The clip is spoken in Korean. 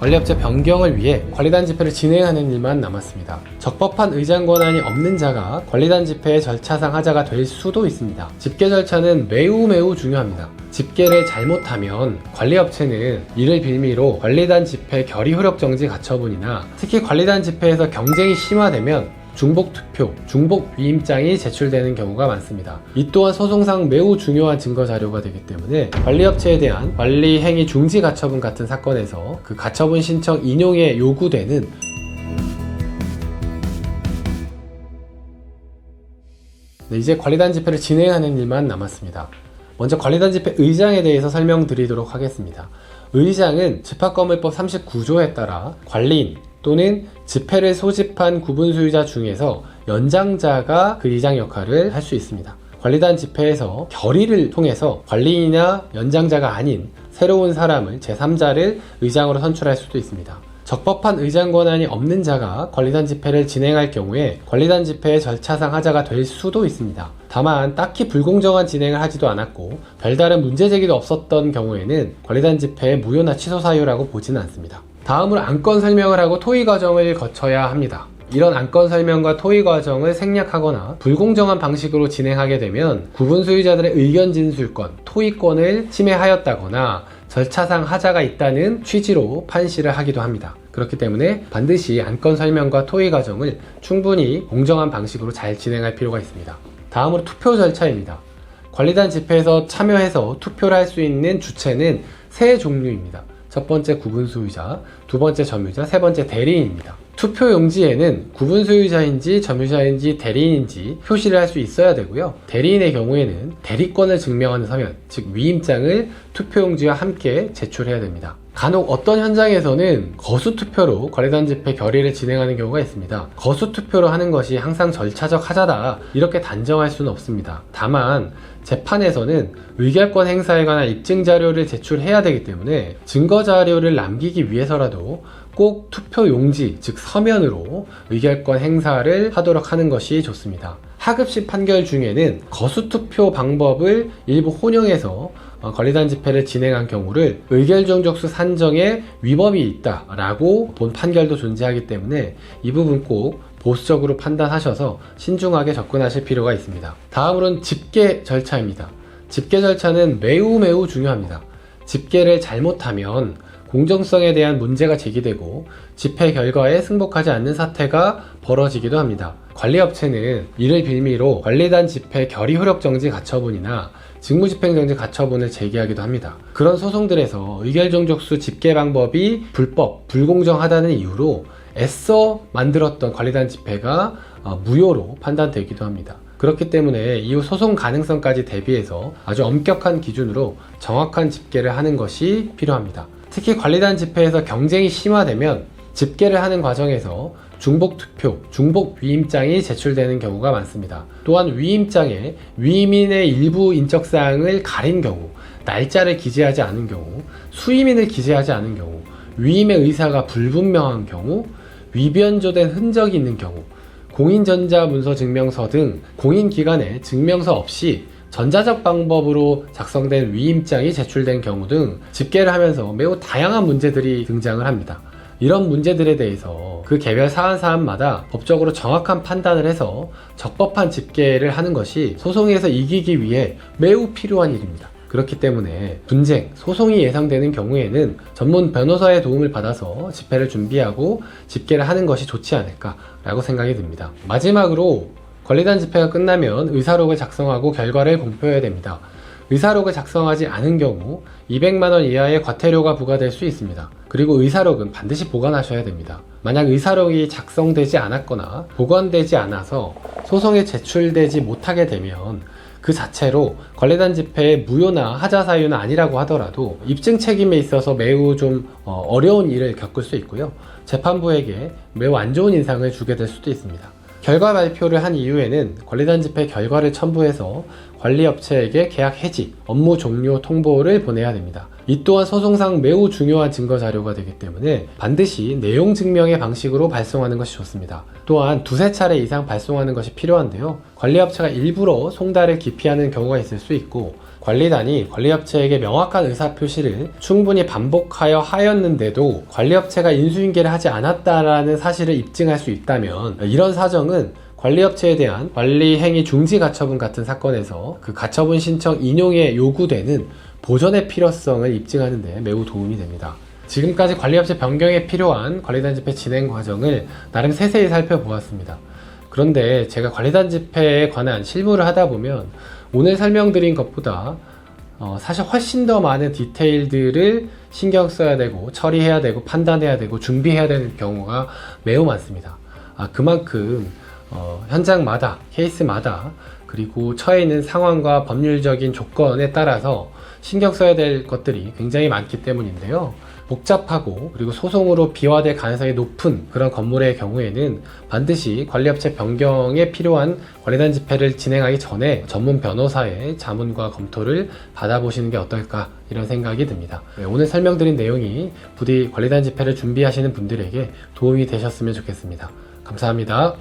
관리업체 변경을 위해 관리단 집회를 진행하는 일만 남았습니다. 적법한 의장 권한이 없는 자가 관리단 집회의 절차상 하자가 될 수도 있습니다. 집계 절차는 매우 중요합니다. 집계를 잘못하면 관리업체는 이를 빌미로 관리단 집회 결의 효력 정지 가처분이나 특히 관리단 집회에서 경쟁이 심화되면 중복 투표, 중복 위임장이 제출되는 경우가 많습니다. 이 또한 소송상 매우 중요한 증거 자료가 되기 때문에 관리업체에 대한 관리행위 중지 가처분 같은 사건에서 그 가처분 신청 인용에 요구되는 이제 관리단 집회를 진행하는 일만 남았습니다. 먼저 관리단 집회 의장에 대해서 설명드리도록 하겠습니다. 의장은 집합건물법 39조에 따라 관리인 또는 집회를 소집한 구분 소유자 중에서 연장자가 그 의장 역할을 할 수 있습니다. 관리단 집회에서 결의를 통해서 관리인이나 연장자가 아닌 새로운 사람을 제3자를 의장으로 선출할 수도 있습니다. 적법한 의장 권한이 없는 자가 관리단 집회를 진행할 경우에 관리단 집회의 절차상 하자가 될 수도 있습니다. 다만 딱히 불공정한 진행을 하지도 않았고 별다른 문제 제기도 없었던 경우에는 관리단 집회의 무효나 취소 사유라고 보지는 않습니다. 다음으로 안건 설명을 하고 토의 과정을 거쳐야 합니다. 이런 안건 설명과 토의 과정을 생략하거나 불공정한 방식으로 진행하게 되면 구분 소유자들의 의견 진술권, 토의권을 침해하였다거나 절차상 하자가 있다는 취지로 판시를 하기도 합니다. 그렇기 때문에 반드시 안건 설명과 토의 과정을 충분히 공정한 방식으로 잘 진행할 필요가 있습니다. 다음으로 투표 절차입니다. 관리단 집회에서 참여해서 투표를 할 수 있는 주체는 세 종류입니다. 첫 번째 구분 소유자, 두 번째 점유자, 세 번째 대리인입니다. 투표 용지에는 구분 소유자인지 점유자인지 대리인인지 표시를 할 수 있어야 되고요. 대리인의 경우에는 대리권을 증명하는 서면, 즉 위임장을 투표 용지와 함께 제출해야 됩니다. 간혹 어떤 현장에서는 거수투표로 관리단 집회 결의를 진행하는 경우가 있습니다. 거수투표로 하는 것이 항상 절차적 하자다 이렇게 단정할 수는 없습니다. 다만 재판에서는 의결권 행사에 관한 입증자료를 제출해야 되기 때문에 증거자료를 남기기 위해서라도 꼭 투표 용지, 즉 서면으로 의결권 행사를 하도록 하는 것이 좋습니다. 하급식 판결 중에는 거수투표 방법을 일부 혼용해서 관리단 집회를 진행한 경우를 의결종족수 산정에 위법이 있다라고 본 판결도 존재하기 때문에 이 부분 꼭 보수적으로 판단하셔서 신중하게 접근하실 필요가 있습니다. 다음으로는 집계 절차입니다. 집계 절차는 매우 중요합니다. 집계를 잘못하면 공정성에 대한 문제가 제기되고 집회 결과에 승복하지 않는 사태가 벌어지기도 합니다. 관리업체는 이를 빌미로 관리단 집회 결의 효력 정지 가처분이나 직무집행정지 가처분을 제기하기도 합니다. 그런 소송들에서 의결종족수 집계 방법이 불법, 불공정하다는 이유로 애써 만들었던 관리단 집회가 무효로 판단되기도 합니다. 그렇기 때문에 이후 소송 가능성까지 대비해서 아주 엄격한 기준으로 정확한 집계를 하는 것이 필요합니다. 특히 관리단 집회에서 경쟁이 심화되면 집계를 하는 과정에서 중복 투표, 중복 위임장이 제출되는 경우가 많습니다. 또한 위임장에 위임인의 일부 인적사항을 가린 경우, 날짜를 기재하지 않은 경우, 수임인을 기재하지 않은 경우, 위임의 의사가 불분명한 경우, 위변조된 흔적이 있는 경우, 공인전자문서 증명서 등 공인기관에 증명서 없이 전자적 방법으로 작성된 위임장이 제출된 경우 등 집계를 하면서 매우 다양한 문제들이 등장을 합니다. 이런 문제들에 대해서 그 개별 사안마다 법적으로 정확한 판단을 해서 적법한 집계를 하는 것이 소송에서 이기기 위해 매우 필요한 일입니다. 그렇기 때문에 분쟁, 소송이 예상되는 경우에는 전문 변호사의 도움을 받아서 집회를 준비하고 집계를 하는 것이 좋지 않을까라고 생각이 듭니다. 마지막으로 관리단 집회가 끝나면 의사록을 작성하고 결과를 공표해야 됩니다. 의사록을 작성하지 않은 경우 200만원 이하의 과태료가 부과될 수 있습니다. 그리고 의사록은 반드시 보관하셔야 됩니다. 만약 의사록이 작성되지 않았거나 보관되지 않아서 소송에 제출되지 못하게 되면 그 자체로 관리단 집회의 무효나 하자 사유는 아니라고 하더라도 입증 책임에 있어서 매우 좀 어려운 일을 겪을 수 있고요. 재판부에게 매우 안 좋은 인상을 주게 될 수도 있습니다. 결과 발표를 한 이후에는 관리단 집회 결과를 첨부해서 관리업체에게 계약 해지, 업무 종료 통보를 보내야 됩니다. 이 또한 소송상 매우 중요한 증거 자료가 되기 때문에 반드시 내용 증명의 방식으로 발송하는 것이 좋습니다. 또한 두세 차례 이상 발송하는 것이 필요한데요. 관리업체가 일부러 송달을 기피하는 경우가 있을 수 있고 관리단이 관리업체에게 명확한 의사표시를 충분히 반복하여 하였는데도 관리업체가 인수인계를 하지 않았다라는 사실을 입증할 수 있다면, 이런 사정은 관리업체에 대한 관리행위 중지 가처분 같은 사건에서 그 가처분 신청 인용에 요구되는 보전의 필요성을 입증하는 데 매우 도움이 됩니다. 지금까지 관리업체 변경에 필요한 관리단 집회 진행 과정을 나름 세세히 살펴보았습니다. 그런데 제가 관리단 집회에 관한 실무를 하다 보면 오늘 설명드린 것보다 사실 훨씬 더 많은 디테일들을 신경 써야 되고 처리해야 되고 판단해야 되고 준비해야 되는 경우가 매우 많습니다. 그만큼 현장마다, 케이스마다, 그리고 처해 있는 상황과 법률적인 조건에 따라서 신경 써야 될 것들이 굉장히 많기 때문인데요. 복잡하고 그리고 소송으로 비화될 가능성이 높은 그런 건물의 경우에는 반드시 관리업체 변경에 필요한 관리단 집회를 진행하기 전에 전문 변호사의 자문과 검토를 받아보시는 게 어떨까, 이런 생각이 듭니다. 오늘 설명드린 내용이 부디 관리단 집회를 준비하시는 분들에게 도움이 되셨으면 좋겠습니다. 감사합니다.